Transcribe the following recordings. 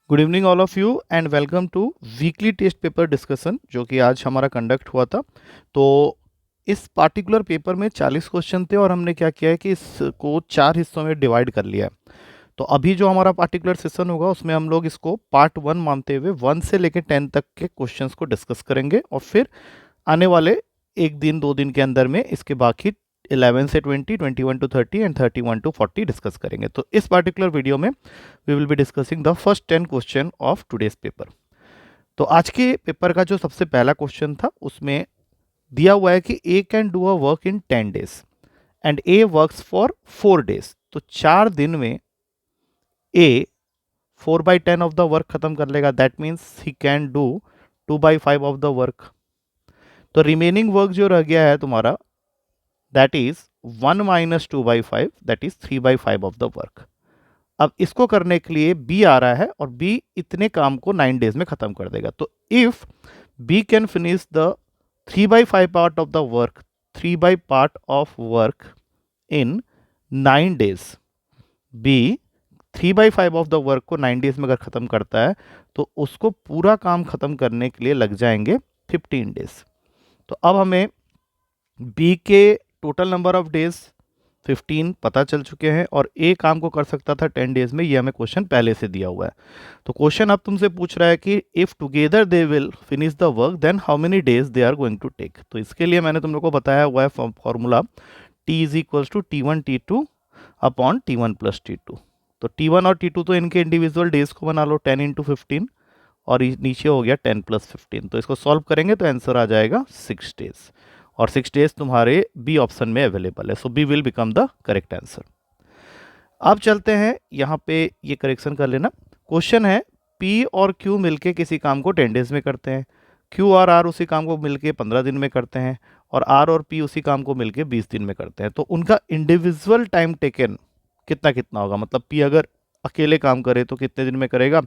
Good evening all of you and welcome to weekly test paper discussion जो कि आज हमारा कंडक्ट हुआ था। तो इस पार्टिकुलर पेपर में 40 क्वेश्चन थे और हमने क्या किया है कि इसको 4 हिस्सों में डिवाइड कर लिया है। तो अभी जो हमारा पार्टिकुलर सेशन होगा उसमें हम लोग इसको पार्ट 1 मानते हुए 1 से लेकर 10 तक के क्वेश्चंस को डिस्कस करेंगे और फिर आने वाले एक दिन 2 दिन के अंदर में इसके बाकी 11 से 20, 21 टू 30 एंड 31 टू 40 डिस्कस करेंगे। तो इस पार्टिकुलर वीडियो में we will be discussing the first 10 question of today's paper. तो आज के पेपर का जो सबसे पहला क्वेश्चन था उसमें दिया हुआ है कि A can do a work in 10 days and A works for 4 days. तो 4 दिन में ए 4/10 ऑफ द वर्क खत्म कर लेगा। That means he can do 2/5 of the work. तो रिमेनिंग वर्क जो रह गया है तुम्हारा that is 1 - 2/5 that is 3/5 of the work. अब इसको करने के लिए बी आ रहा है और बी इतने काम को 9 डेज में खत्म कर देगा। तो if B can finish the 3/5 part of the work 3/पार्ट of work in 9 days, B 3/5 of the work को 9 डेज में अगर खत्म करता है तो उसको पूरा काम खत्म करने के लिए लग जाएंगे 15 डेज। तो अब हमें बी के टोटल नंबर ऑफ डेज 15 पता चल चुके हैं और ए काम को कर सकता था 10 डेज में, ये हमें क्वेश्चन पहले से दिया हुआ है। तो क्वेश्चन अब तुमसे पूछ रहा है कि if together they will finish the work then how many days they are going to take. तो इसके लिए मैंने तुम लोग को बताया हुआ है formula T is equals to T1 T2 upon T1 plus T2। तो T1 और T2 तो इनके इंडिविजुअल डेज को बना लो 10 × 15 और नीचे हो गया 10 + 15। तो इसको सॉल्व करेंगे तो आंसर आ जाएगा 6 डेज और 6 डेज तुम्हारे बी ऑप्शन में अवेलेबल है। So B will become the correct answer. अब चलते हैं यहाँ पे, ये करेक्शन कर लेना। क्वेश्चन है पी और क्यू मिलके किसी काम को 10 डेज में करते हैं, क्यू और आर उसी काम को मिलके 15 दिन में करते हैं और आर और पी उसी काम को मिलके 20 दिन में करते हैं। तो उनका इंडिविजुअल टाइम टेकन कितना कितना होगा, मतलब पी अगर अकेले काम करे तो कितने दिन में करेगा,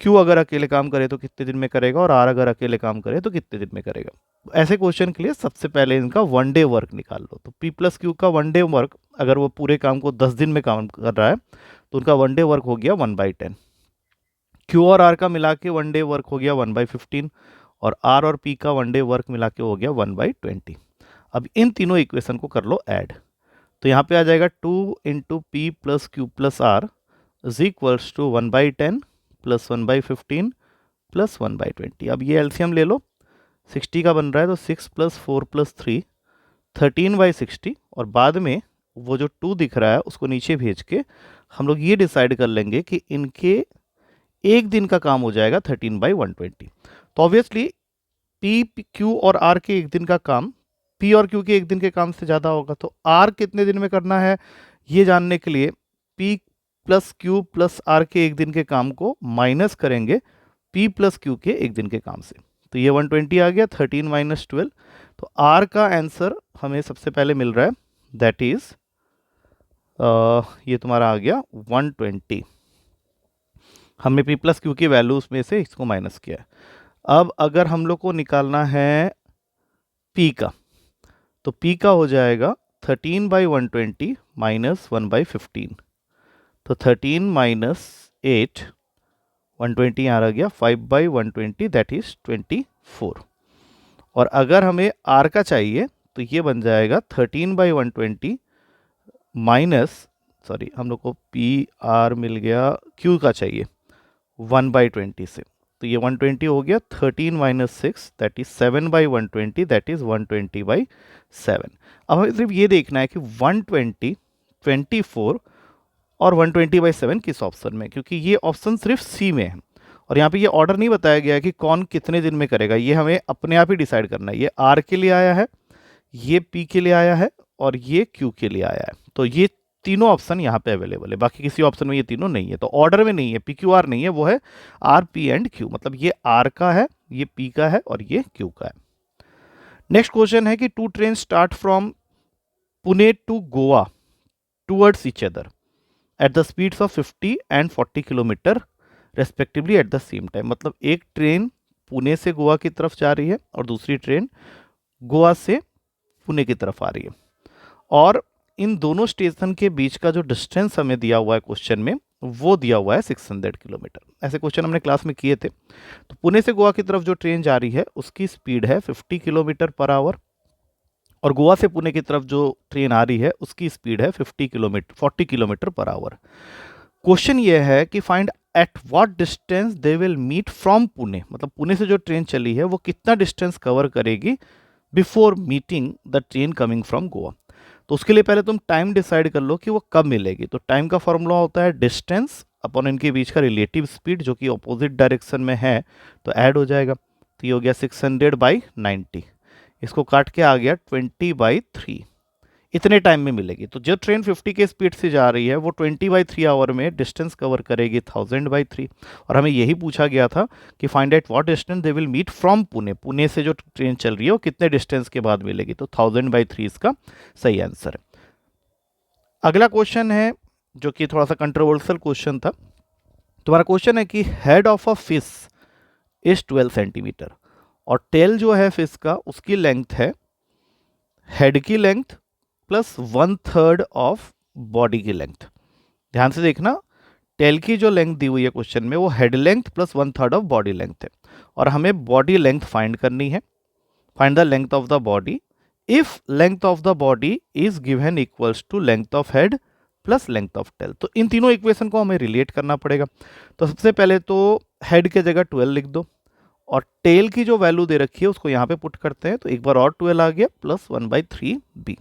क्यू अगर अकेले काम करे तो कितने दिन में करेगा और आर अगर अकेले काम करे तो कितने दिन में करेगा। ऐसे क्वेश्चन के लिए सबसे पहले इनका 1 डे वर्क निकाल लो। तो पी प्लस क्यू का 1 डे वर्क अगर वो पूरे काम को 10 दिन में काम कर रहा है तो उनका 1 डे वर्क हो गया 1/10। क्यू और आर का मिला के 1 डे वर्क हो गया 1/15 और आर और पी का 1 डे वर्क मिला के हो गया 1/20। अब इन तीनों इक्वेशन को कर लो ऐड। तो यहाँ पे आ जाएगा 2 × P + Q + R is equals to 1/10 + 1/15 + 1/20। अब ये एलसीएम ले लो, 60 का बन रहा है तो 6 + 4 + 3 13/60 और बाद में वो जो 2 दिख रहा है उसको नीचे भेज के हम लोग ये डिसाइड कर लेंगे कि इनके एक दिन का काम हो जाएगा 13/120। तो ऑब्वियसली पी क्यू और आर के एक दिन का काम पी और क्यू के एक दिन के काम से ज़्यादा होगा। तो आर कितने दिन में करना है ये जानने के लिए P plus Q plus R के एक दिन के काम को माइनस करेंगे पी प्लस क्यू के एक दिन के काम से। तो ये 120 आ गया 13 - 12। तो आर का आंसर हमें सबसे पहले मिल रहा है दैट इज ये तुम्हारा आ गया 120। हमने पी प्लस क्यू की वैल्यूज में से इसको माइनस किया है। अब अगर हम लोग को निकालना है पी का तो पी का हो जाएगा 13/120 - 1/15। तो 13 - 8 120 यहाँ रह गया 5/120 दैट इज 24। और अगर हमें आर का चाहिए तो ये बन जाएगा 13/120 माइनस, सॉरी हम लोग को पी आर मिल गया, क्यू का चाहिए 1/20 से। तो ये 120 हो गया 13 - 6 दैट इज 7/120 दैट इज 120/7। अब हमें सिर्फ ये देखना है कि 120, 24 और 120/7 किस ऑप्शन में, क्योंकि ये ऑप्शन सिर्फ सी में है और यहाँ पे ये ऑर्डर नहीं बताया गया है कि कौन कितने दिन में करेगा। ये हमें अपने आप ही डिसाइड करना है। ये आर के लिए आया है, ये पी के लिए आया है और ये क्यू के लिए आया है। तो ये तीनों ऑप्शन यहाँ पे अवेलेबल है, बाकी किसी ऑप्शन में ये तीनों नहीं है। तो ऑर्डर में नहीं है, पी क्यू आर नहीं है, वो है आर पी एंड क्यू। मतलब ये आर का है, ये पी का है और ये क्यू का है। नेक्स्ट क्वेश्चन है कि 2 train start from Pune to Goa towards each other at the speeds of 50 and 40 kilometre respectively at the same time. मतलब एक ट्रेन पुणे से गोवा की तरफ जा रही है और दूसरी ट्रेन गोवा से पुणे की तरफ आ रही है और इन दोनों स्टेशन के बीच का जो डिस्टेंस हमें दिया हुआ है क्वेश्चन में वो दिया हुआ है 600 किलोमीटर। ऐसे क्वेश्चन हमने क्लास में किए थे। तो पुणे से गोवा की तरफ जो ट्रेन जा रही है उसकी स्पीड है 50 किलोमीटर पर आवर, और गोवा से पुणे की तरफ जो ट्रेन आ रही है उसकी स्पीड है 40 किलोमीटर पर आवर। क्वेश्चन ये है कि find at what distance they will meet from Pune, मतलब पुणे से जो ट्रेन चली है वो कितना डिस्टेंस कवर करेगी before meeting the train coming from Goa. तो उसके लिए पहले तुम टाइम डिसाइड कर लो कि वो कब मिलेगी। तो टाइम का फॉर्मूला होता है डिस्टेंस अपॉन इनके बीच का रिलेटिव स्पीड, जो कि अपोजिट डायरेक्शन में है तो ऐड हो जाएगा। तो ये हो गया 600/90, इसको काट के आ गया 20/3, इतने टाइम में मिलेगी। तो जो ट्रेन 50 के स्पीड से जा रही है वो 20/3 आवर में डिस्टेंस कवर करेगी 1000/3। और हमें यही पूछा गया था कि find at what distance they will meet from Pune, Pune से जो ट्रेन चल रही है वो कितने डिस्टेंस के बाद मिलेगी। तो 1000/3 इसका सही आंसर है। अगला क्वेश्चन है जो कि थोड़ा सा कंट्रोवर्शियल क्वेश्चन था। तुम्हारा क्वेश्चन है कि head of a fish is 12 centimetre और टेल जो है फिश का उसकी लेंथ है हेड की लेंथ प्लस 1/3 ऑफ बॉडी की लेंथ। ध्यान से देखना, टेल की जो लेंथ दी हुई है क्वेश्चन में वो head length plus 1/3 of body length है, और हमें बॉडी लेंथ फाइंड करनी है। Find the length of the body if length of the body is given equals to length of head plus length of tail. तो इन तीनों equation को हमें रिलेट करना पड़ेगा। तो सबसे पहले तो हेड के जगह 12 लिख दो, और टेल की जो वैल्यू दे रखी है उसको यहाँ पे पुट करते हैं। तो एक बार और 12 आ गया प्लस 1/3 बी,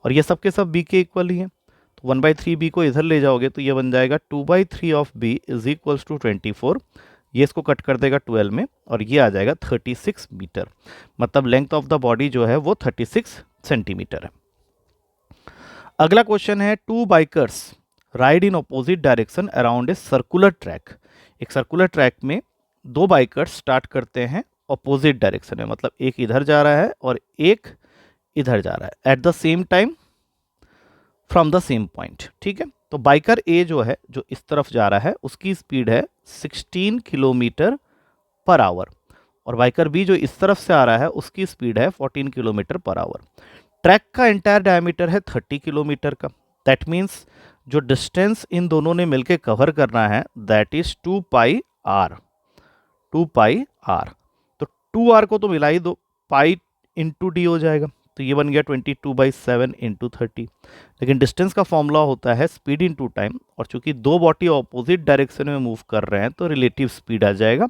और ये सब के सब बी के इक्वल ही है। तो 1/3 बी को इधर ले जाओगे तो ये बन जाएगा 2/3 of B is equals to 24। ये इसको कट कर देगा 12 में, और ये आ जाएगा 36 मीटर। मतलब लेंथ ऑफ द बॉडी जो है वो 36 सेंटीमीटर है। अगला क्वेश्चन है, two bikers ride in opposite direction around a circular track. एक सर्कुलर ट्रैक में दो बाइकर्स स्टार्ट करते हैं अपोजिट डायरेक्शन में, मतलब एक इधर जा रहा है और एक इधर जा रहा है eight the same time from the same point. ठीक है, तो बाइकर ए जो है जो इस तरफ जा रहा है उसकी स्पीड है 16 किलोमीटर पर आवर, और बाइकर बी जो इस तरफ से आ रहा है उसकी स्पीड है 14 किलोमीटर पर आवर। ट्रैक का एंटायर डायमीटर है 30 किलोमीटर का। दैट मीन्स जो डिस्टेंस इन दोनों ने मिलकर कवर करना है दैट इज 2πr। 2πr, तो 2r को तो मिला ही दो, पाई इंटू डी हो जाएगा। तो ये बन गया 22/7 इंटू 30। लेकिन डिस्टेंस का फॉर्मूला होता है स्पीड इंटू टाइम, और चूंकि दो बॉडी ऑपोजिट डायरेक्शन में मूव कर रहे हैं तो रिलेटिव स्पीड आ जाएगा,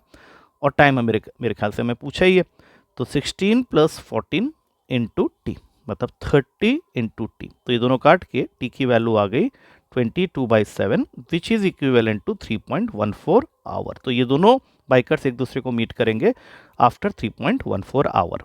और टाइम मेरे ख्याल से हमें पूछा ही है। तो 16 + 14 इंटू टी, मतलब 30 इंटू टी। तो ये दोनों काट के टी की वैल्यू आ गई 22/7 which is equivalent to 3.14 hour. तो ये दोनों बाइकर्स एक दूसरे को मीट करेंगे आफ्टर 3.14 आवर।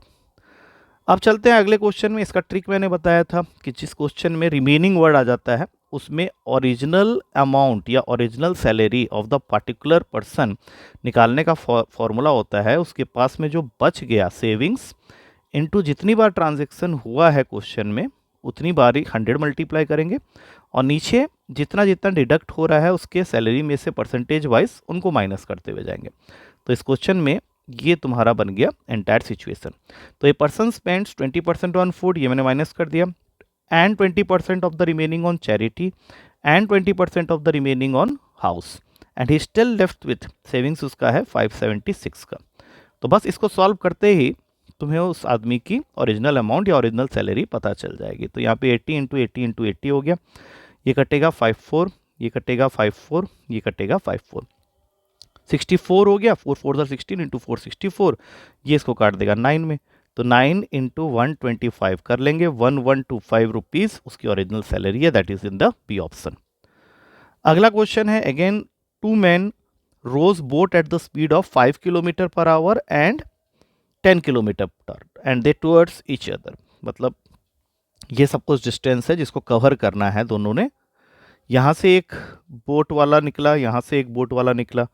अब चलते हैं अगले क्वेश्चन में। इसका ट्रिक मैंने बताया था कि जिस क्वेश्चन में रिमेनिंग वर्ड आ जाता है उसमें ओरिजिनल अमाउंट या original salary of the particular person निकालने का फॉर्मूला होता है उसके पास में जो बच गया सेविंग्स इनटू जितनी बार ट्रांजैक्शन हुआ है क्वेश्चन में उतनी बार ही 100 मल्टीप्लाई करेंगे, और नीचे जितना जितना डिडक्ट हो रहा है उसके सैलरी में से परसेंटेज वाइज उनको माइनस करते हुए जाएंगे। तो इस क्वेश्चन में ये तुम्हारा बन गया एंटायर सिचुएशन। तो a person spends 20% on food, ये मैंने माइनस कर दिया, and 20% of the remaining on charity, and 20% of the remaining on house, and he still left with savings उसका है 576 का। तो बस इसको सॉल्व करते ही तुम्हें उस आदमी की ओरिजिनल अमाउंट या ओरिजिनल सैलरी पता चल जाएगी। तो यहाँ पे 80 × 80 × 80 हो गया, ये कटेगा 54, ये कटेगा 54, ये कटेगा 54, 64 हो गया, 4 4 16 इंटू 4 64, ये इसको काट देगा 9 में। तो 9 × 125 कर लेंगे, 1125 रुपीज़ उसकी ओरिजिनल सैलरी है, that is in the B option. अगला क्वेश्चन है, again two man rows boat at the speed of 5 kilometre per hour and 10 kilometre per and they towards each other. मतलब ये सब कुछ डिस्टेंस है जिसको कवर करना है दोनों ने। यहाँ से एक बोट वाला निकला, यहाँ से एक बोट वाला निकला,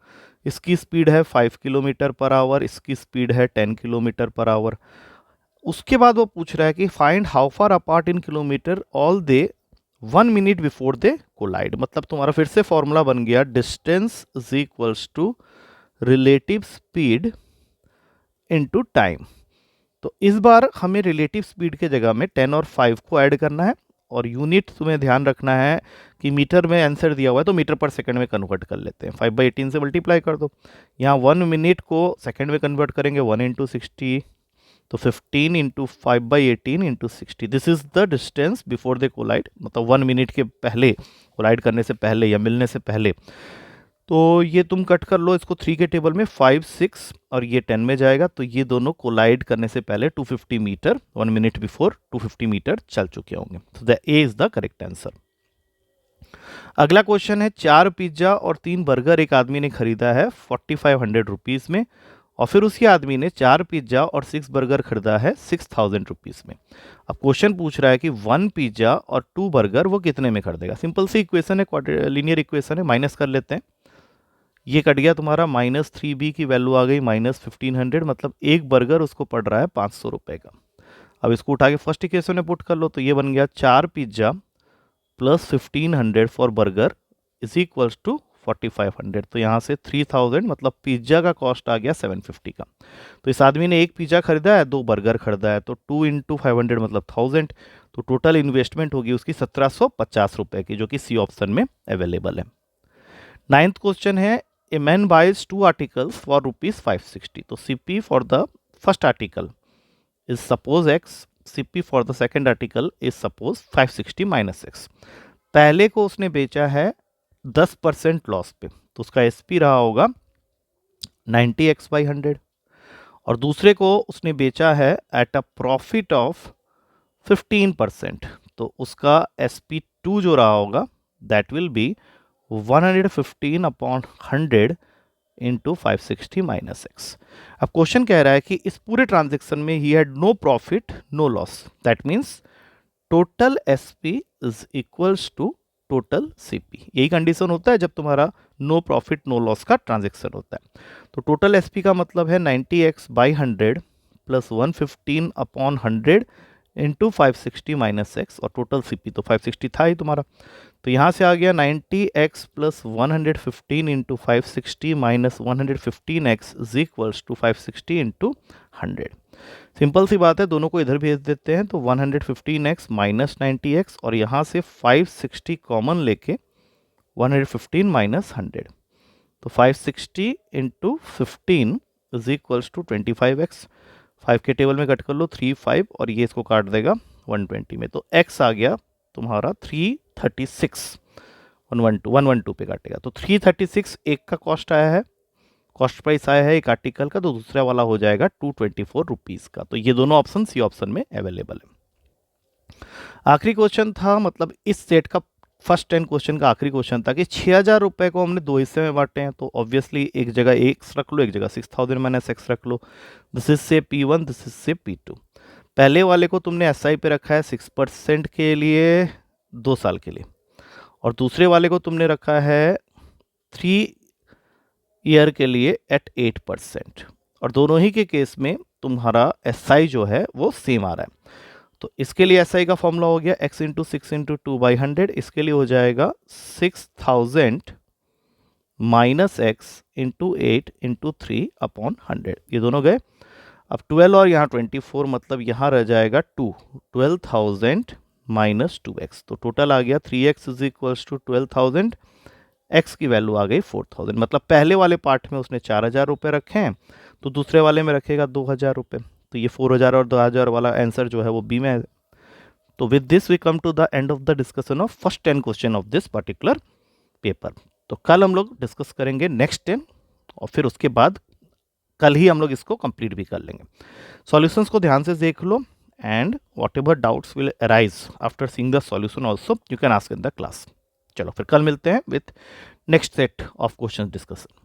इसकी स्पीड है 5 किलोमीटर पर आवर, इसकी स्पीड है 10 किलोमीटर पर आवर। उसके बाद वो पूछ रहा है कि find how far apart in kilometre all they 1 minute before they collide. मतलब तुम्हारा फिर से फॉर्मूला बन गया distance is equals to relative speed into time. तो इस बार हमें रिलेटिव स्पीड के जगह में 10 और 5 को ऐड करना है, और यूनिट तुम्हें ध्यान रखना है कि मीटर में आंसर दिया हुआ है तो मीटर पर सेकंड में कन्वर्ट कर लेते हैं। 5/18 से मल्टीप्लाई कर दो। यहाँ 1 मिनट को सेकंड में कन्वर्ट करेंगे, 1 × 60, तो 15 × 5/18 × 60। This is the distance before they collide, मतलब 1 मिनट के पहले, कोलाइड करने से पहले या मिलने से पहले। तो ये तुम कट कर लो इसको 3 के टेबल में, 5, 6 और ये 10 में जाएगा। तो ये दोनों कोलाइड करने से पहले 250 मीटर, 1 मिनट बिफोर 250 मीटर चल चुके होंगे। तो the A is the correct answer. अगला क्वेश्चन है, 4 पिज्जा और 3 बर्गर एक आदमी ने खरीदा है 4500 रुपीज़ में, और फिर उसी आदमी ने 4 पिज्जा और 6 बर्गर खरीदा है 6000 रुपीज़ में। अब क्वेश्चन पूछ रहा है कि 1 पिज्जा और 2 बर्गर वो कितने में खरीदेगा। सिंपल सी इक्वेशन है, लीनियर इक्वेशन है, माइनस कर लेते हैं। ये कट गया तुम्हारा, -3b की वैल्यू आ गई -1500, मतलब एक बर्गर उसको पड़ रहा है 500 रुपये का। अब इसको उठा के फर्स्ट इक्वेशन में पुट कर लो, तो ये बन गया 4 pizza plus 1500 for burger is equals to 4500। तो यहाँ से 3000, मतलब पिज्जा का कॉस्ट आ गया 750 का। तो इस आदमी ने एक पिज्जा खरीदा है, 2 बर्गर खरीदा है, तो 2 × 500 मतलब 1000। तो टोटल इन्वेस्टमेंट होगी उसकी 1750 रुपये की, जो कि सी ऑप्शन में अवेलेबल है। 9th क्वेश्चन है, a man buys 2 articles for ₹560। तो CP for the first article is suppose x, CP for the second article is suppose 560 - x। पहले को उसने बेचा है 10% लॉस पे, तो उसका SP रहा होगा 90x/100, और दूसरे को उसने बेचा है एट अ प्रॉफिट ऑफ 15%, तो उसका SP2 जो रहा होगा that will be 115/100 into 560 - x। अब क्वेश्चन कह रहा है कि इस पूरे ट्रांजेक्शन में ही had no profit no loss, that means total SP is equals to total CP। यही कंडीशन होता है जब तुम्हारा नो प्रॉफिट नो लॉस का ट्रांजेक्शन होता है। तो टोटल SP का मतलब है 90x/100 प्लस 115/100 इंटू 560 - x, और टोटल CP तो 560 था ही तुम्हारा। तो यहाँ से आ गया 90x plus 115 into 560 minus 115x is equals to 560 into 100। Simple सी बात है, दोनों को इधर भेज देते हैं, तो 115x माइनस 90x, और यहाँ से 560 कॉमन लेके 115 माइनस 100, तो 560 into 15 is equals to 25x। 5 के टेबल में कट कर लो, 3, 5, और ये इसको काट देगा 120 में, तो x आ गया तुम्हारा 336, 112 पे काटेगा, तो 336 एक का कॉस्ट आया है, कॉस्ट प्राइस आया है एक आर्टिकल का, तो दूसरा वाला हो जाएगा 224 रुपीज़ का। तो ये दोनों ऑप्शन सी ऑप्शन में अवेलेबल है। आखिरी क्वेश्चन था, मतलब इस सेट का फर्स्ट 10 क्वेश्चन का आखिरी क्वेश्चन था कि 6000 रुपये को हमने 2 हिस्से में बांटे हैं, तो ऑब्वियसली एक जगह x रख लो, एक जगह 6000 - x रख लो। दिस इज से P1, दिस इज से P2। पहले वाले को तुमने SI पे रखा है 6% के लिए 2 साल के लिए, और दूसरे वाले को तुमने रखा है 3 ईयर के लिए एट 8%, और दोनों ही के केस में तुम्हारा SI जो है वो सेम आ रहा है। तो इसके लिए SI का फॉर्मूला हो गया x × 6 × 2/100, इसके लिए हो जाएगा 6000 माइनस x इंटू 8 इंटू 3/100, ये दोनों गए। अब 12 और यहाँ 24, मतलब यहाँ रह जाएगा 2, 12000 माइनस 2x, तो टोटल आ गया 3x is equals to 12000, x की वैल्यू आ गई 4000। मतलब पहले वाले पार्ट में उसने 4000 रुपये रखे हैं, तो दूसरे वाले में रखेगा 2000 रुपये, तो ये 4000 और 2000 वाला आंसर जो है वो बी में है। तो with this we come to the end of the discussion of first 10 question of this particular paper. तो कल हम लोग डिस्कस करेंगे नेक्स्ट 10, और फिर उसके बाद कल ही हम लोग इसको कंप्लीट भी कर लेंगे। सॉल्यूशंस को ध्यान से देख लो, and whatever doubts will arise after seeing the solution also you can ask in the class. चलो फिर कल मिलते हैं with next set of question discussion.